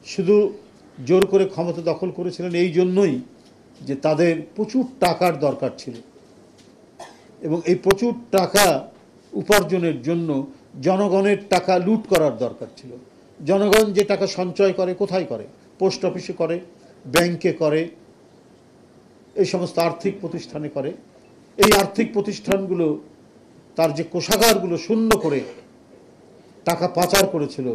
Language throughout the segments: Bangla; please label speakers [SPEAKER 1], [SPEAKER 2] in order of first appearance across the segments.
[SPEAKER 1] শুধু জোর করে ক্ষমতা দখল করেছিলেন এই জন্যই যে তাদের প্রচুর টাকার দরকার ছিল, এবং এই প্রচুর টাকা উপার্জনের জন্য জনগণের টাকা লুট করার দরকার ছিল। জনগণ যে টাকা সঞ্চয় করে কোথায় করে? পোস্ট অফিসে করে, ব্যাংকে করে, এই সমস্ত আর্থিক প্রতিষ্ঠানে করে। এই আর্থিক প্রতিষ্ঠানগুলো তার যে কোষাগারগুলো শূন্য করে টাকা পাচার করেছিল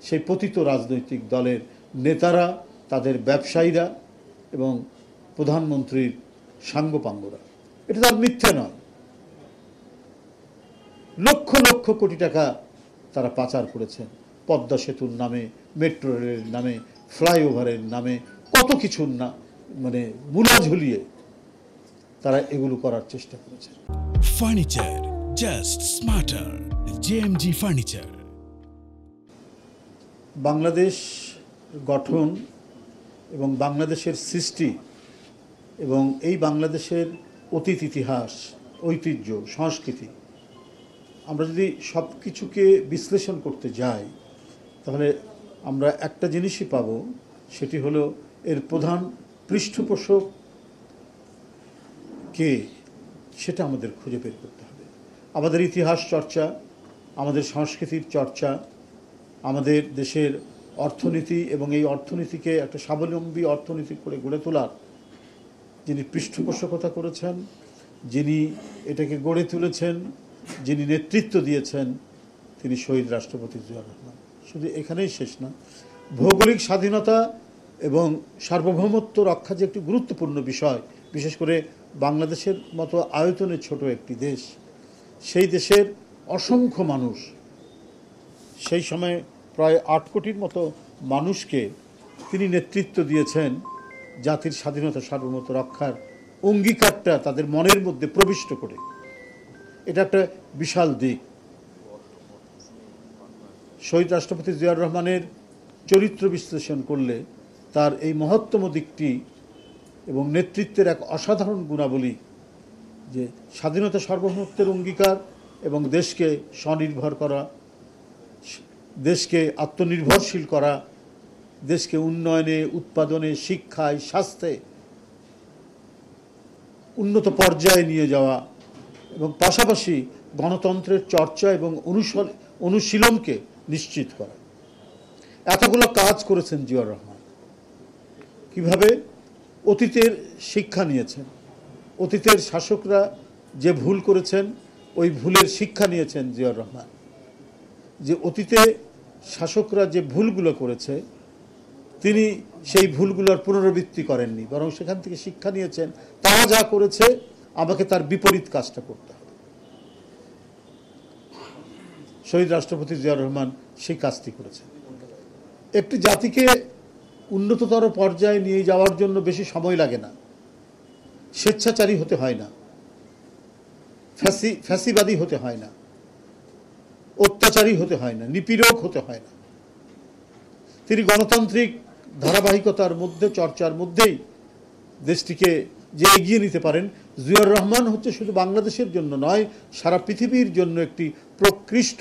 [SPEAKER 1] সেই পতিত রাজনৈতিক দলের নেতারা, তাদের ব্যবসায়ীরা এবং প্রধানমন্ত্রীর সাঙ্গপাঙ্গরা। এটা তার মিথ্যে নয়। লক্ষ লক্ষ কোটি টাকা তারা পাচার করেছেন পদ্মা সেতুর নামে, মেট্রো রেলের নামে, ফ্লাইওভারের নামে, কত কিছুর না মানে মূলা ঝুলিয়ে তারা এগুলো করার চেষ্টা করেছে।
[SPEAKER 2] Furniture just smarter, JMG furniture.
[SPEAKER 1] Bangladesh গঠন এবং বাংলাদেশের সৃষ্টি এবং এই বাংলাদেশের অতীত ইতিহাস, ঐতিহ্য, সংস্কৃতি, আমরা যদি সব কিছুকে বিশ্লেষণ করতে যাই তাহলে আমরা একটা জিনিসই পাব, সেটি হলো এর প্রধান পৃষ্ঠপোষক কে, সেটা আমাদের খুঁজে বের করতে হবে। আমাদের ইতিহাস চর্চা, আমাদের সংস্কৃতির চর্চা, আমাদের দেশের অর্থনীতি এবং এই অর্থনীতিকে একটা স্বাবলম্বী অর্থনীতি করে গড়ে তোলার যিনি পৃষ্ঠপোষকতা করেছেন, যিনি এটাকে গড়ে তুলেছেন, যিনি নেতৃত্ব দিয়েছেন, তিনি শহীদ রাষ্ট্রপতি জিয়াউর রহমান। শুধু এখানেই শেষ না, ভৌগোলিক স্বাধীনতা এবং সার্বভৌমত্ব রক্ষা যে একটি গুরুত্বপূর্ণ বিষয়, বিশেষ করে বাংলাদেশের মতো আয়তনে ছোট একটি দেশ, সেই দেশের অসংখ্য মানুষ, সেই সময় প্রায় 8 কোটির মতো মানুষকে তিনি নেতৃত্ব দিয়েছেন জাতির স্বাধীনতা সার্বভৌমত্ব রক্ষার অঙ্গীকারটা তাদের মনের মধ্যে প্রবিষ্ট করে। এটা একটা বিশাল দিক। শহীদ রাষ্ট্রপতি জিয়াউর রহমানের চরিত্র বিশ্লেষণ করলে তার এই মহত্তম দিকটি এবং নেতৃত্বের এক অসাধারণ গুণাবলী, যে স্বাধীনতা সার্বভৌমত্বের অঙ্গীকার এবং দেশকে স্বনির্ভর করা, দেশকে আত্মনির্ভরশীল করা, দেশকে উন্নয়নে, উৎপাদনে, শিক্ষায়, স্বাস্থ্যে উন্নত পর্যায়ে নিয়ে যাওয়া এবং পাশাপাশি গণতন্ত্রের চর্চা এবং অনুশীলনকে নিশ্চিত করা। এতগুলো কাজ করেছেন জিয়াউর রহমান। কিভাবে? অতীতের শিক্ষা নিয়েছেন, অতীতের শাসকরা যে ভুল করেছেন ওই ভুলের শিক্ষা নিয়েছেন জিয়াউর রহমান। যে অতীতে শাসকরা যে ভুলগুলো করেছে তিনি সেই ভুলগুলোর পুনরাবৃত্তি করেননি, বরং সেখান থেকে শিক্ষা নিয়েছেন, তারা যা করেছে আমাকে তার বিপরীত কাজটা করতে হবে। শহীদ রাষ্ট্রপতি জিয়াউর রহমান সেই কাজটি করেছেন। একটি জাতিকে উন্নততর পর্যায়ে নিয়ে যাওয়ার জন্য বেশি সময় লাগে না, স্বেচ্ছাচারী হতে হয় না, ফ্যাসিবাদী হতে হয় না, অত্যাচারী হতে হয় না, নিপীড়ক হতে হয় না। তিনি গণতান্ত্রিক ধারাবাহিকতার মধ্যে, চর্চার মধ্যেই দেশটিকে যে এগিয়ে নিতে পারেন। জিয়াউর রহমান হচ্ছে শুধু বাংলাদেশের জন্য নয়, সারা পৃথিবীর জন্য একটি প্রকৃষ্ট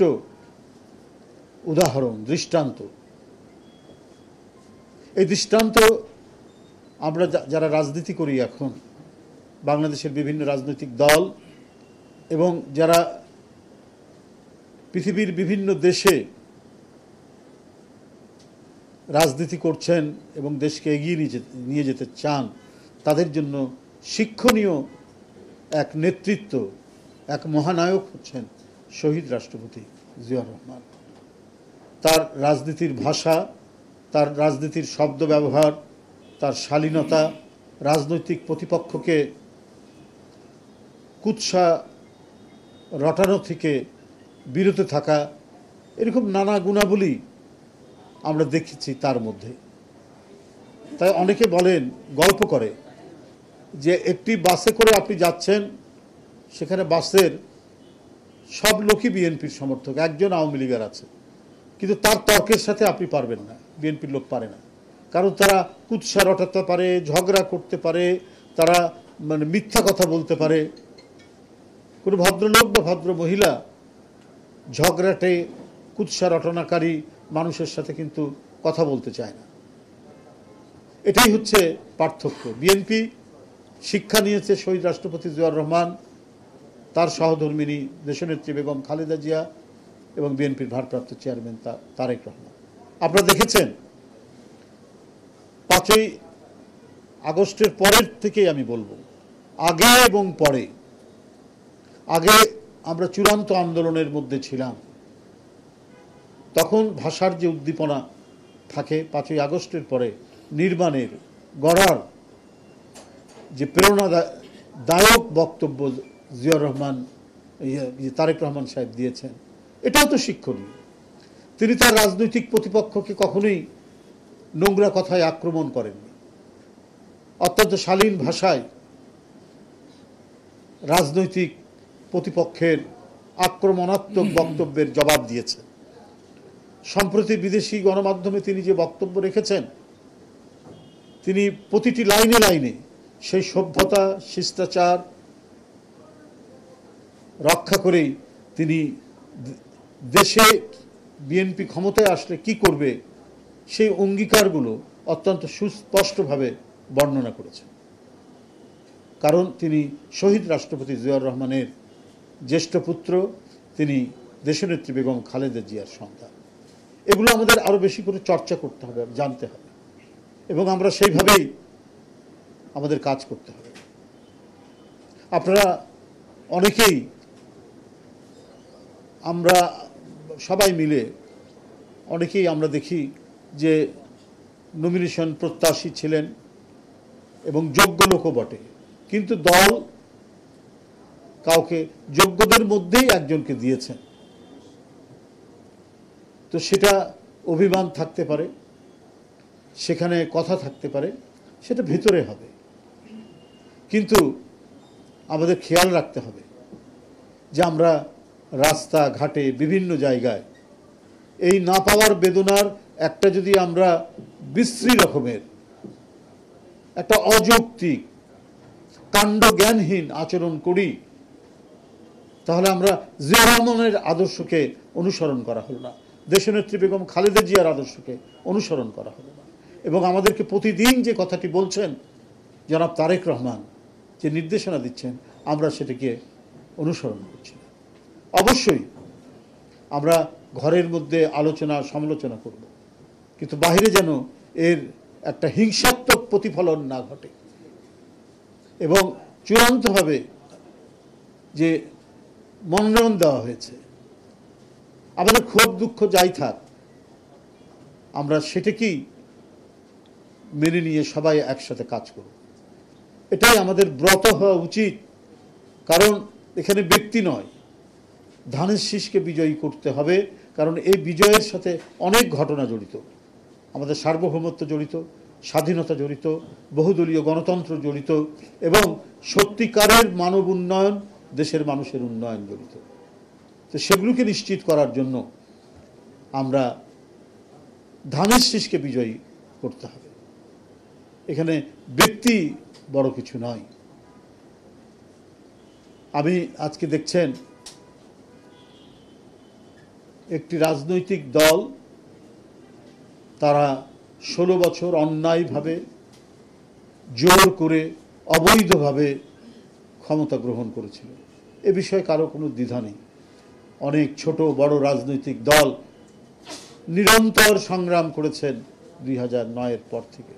[SPEAKER 1] উদাহরণ, দৃষ্টান্ত। এই দৃষ্টান্ত আমরা যারা রাজনীতি করি এখন, বাংলাদেশের বিভিন্ন রাজনৈতিক দল এবং যারা পৃথিবীর বিভিন্ন দেশে রাজনীতি করছেন এবং দেশকে এগিয়ে নিয়ে যেতে চান, তাদের জন্য শিক্ষণীয় এক নেতৃত্ব, এক মহানায়ক হচ্ছেন শহীদ রাষ্ট্রপতি জিয়াউর রহমান। তার রাজনীতির ভাষা, তার রাজনীতির শব্দ ব্যবহার, তার শালীনতা, রাজনৈতিক প্রতিপক্ষকে কুৎসা রটানো থেকে বিরত থাকা, এরকম নানা গুণাবলী আমরা দেখেছি তার মধ্যে। তাই অনেকে বলেন, গল্প করে যে একটি বাসে করে আপনি যাচ্ছেন, সেখানে বাসের সব লোকই বিএনপির সমর্থক, একজন আওয়ামী লীগের আছে, কিন্তু তার তর্কের সাথে আপনি পারবেন না, বিএনপির লোক পারে না। কারণ তারা কুৎসা রটাতে পারে, ঝগড়া করতে পারে, তারা মানে মিথ্যা কথা বলতে পারে। কোনো ভদ্রলোক বা ভদ্র মহিলা ঝগড়াটে, কুৎসা রটনাকারী মানুষের সাথে কিন্তু কথা বলতে চায় না। এটাই হচ্ছে পার্থক্য। বিএনপি শিক্ষা নিয়েছে শহীদ রাষ্ট্রপতি জিয়াউর রহমান, তার সহধর্মিণী দেশনেত্রী বেগম খালেদা জিয়া এবং বিএনপির ভারপ্রাপ্ত চেয়ারম্যান তারেক রহমান। আপনারা দেখেছেন 5ই আগস্টের পরের থেকেই আমি বলবো, আগে এবং পরে, আগে আমরা চূড়ান্ত আন্দোলনের মধ্যে ছিলাম, তখন ভাষার যে উদ্দীপনা থাকে, 5ই আগস্টের পরে নির্মাণের গড়ার যে প্রেরণাদায়ক বক্তব্য জিয়াউর রহমান তারেক রহমান সাহেব দিয়েছেন, এটাও তো শিক্ষণীয়। তিনি তার রাজনৈতিক প্রতিপক্ষকে কখনোই নোংরা কথায় আক্রমণ করেননি, অত্যন্ত শালীন ভাষায় রাজনৈতিক প্রতিপক্ষের আক্রমণাত্মক বক্তব্যের জবাব দিয়েছেন। সম্প্রতি বিদেশি গণমাধ্যমে তিনি যে বক্তব্য রেখেছেন, তিনি প্রতিটি লাইনে লাইনে সেই সভ্যতা শিষ্টাচার রক্ষা করেই তিনি দেশে বিএনপি ক্ষমতায় আসলে কি করবে সেই অঙ্গীকারগুলো অত্যন্ত সুস্পষ্টভাবে বর্ণনা করেছেন। কারণ তিনি শহীদ রাষ্ট্রপতি জিয়াউর রহমানের জ্যেষ্ঠ পুত্র, তিনি দেশনেত্রী বেগম খালেদা জিয়ার সন্তান। এগুলো আমাদের আরো বেশি করে চর্চা করতে হবে, জানতে হবে, এবং আমরা সেইভাবেই আমাদের কাজ করতে হবে। আপনারা অনেকেই, আমরা সবাই মিলে অনেকেই আমরা দেখি যে নমিনেশন প্রত্যাশী ছিলেন এবং যোগ্য লোকও বটে, কিন্তু দল কাউকে যোগ্যদের মধ্যেই একজনকে দিয়েছেন। তো সেটা অভিমান থাকতে পারে, সেখানে কথা থাকতে পারে, সেটা ভিতরে হবে, কিন্তু আমাদের খেয়াল রাখতে হবে যে আমরা রাস্তা ঘাটে বিভিন্ন জায়গায় এই না পাওয়ার বেদনার একটা যদি আমরা বিশ্রী রকমের একটা অযৌক্তিক কাণ্ডজ্ঞানহীন আচরণ করি, তাহলে আমরা জিয়াউর রহমানের আদর্শকে অনুসরণ করা হলো না, দেশনেত্রী বেগম খালেদা জিয়ার আদর্শকে অনুসরণ করা হলো না। এবং আমাদেরকে প্রতিদিন যে কথাটি বলছেন জনাব তারেক রহমান, যে নির্দেশনা দিচ্ছেন, আমরা সেটাকে অনুসরণ করছি না। অবশ্যই আমরা ঘরের মধ্যে আলোচনা সমালোচনা করব, কিন্তু বাইরে যেন এর একটা হিংসাত্মক প্রতিফলন না ঘটে, এবং চূড়ান্তভাবে যে মনোনয়ন দেওয়া হয়েছে, আমাদের ক্ষোভ দুঃখ যাই থাক, আমরা সেটাকেই মেনে নিয়ে সবাই একসাথে কাজ করব। এটাই আমাদের ব্রত হওয়া উচিত। কারণ এখানে ব্যক্তি নয়, ধানের শীষকে বিজয়ী করতে হবে। কারণ এই বিজয়ের সাথে অনেক ঘটনা জড়িত, আমাদের সার্বভৌমত্ব জড়িত, স্বাধীনতা জড়িত, বহুদলীয় গণতন্ত্র জড়িত, এবং সত্যিকারের মানব উন্নয়ন, দেশের মানুষের উন্নয়ন জড়িত। তো সেগুলোকে নিশ্চিত করার জন্য আমরা ধানের শীষকে বিজয়ী করতে হবে। এখানে ব্যক্তি বড় কিছু নয়। আমি আজকে দেখছেন একটি রাজনৈতিক দল, তারা 16 বছর অন্যায়ভাবে, জোর করে, অবৈধভাবে ক্ষমতা গ্রহণ করেছিল। এ বিষয়ে কারো কোনো দ্বিধা নেই। অনেক ছোট বড় রাজনৈতিক দল নিরন্তর সংগ্রাম করেছেন 2009-এর পর থেকে।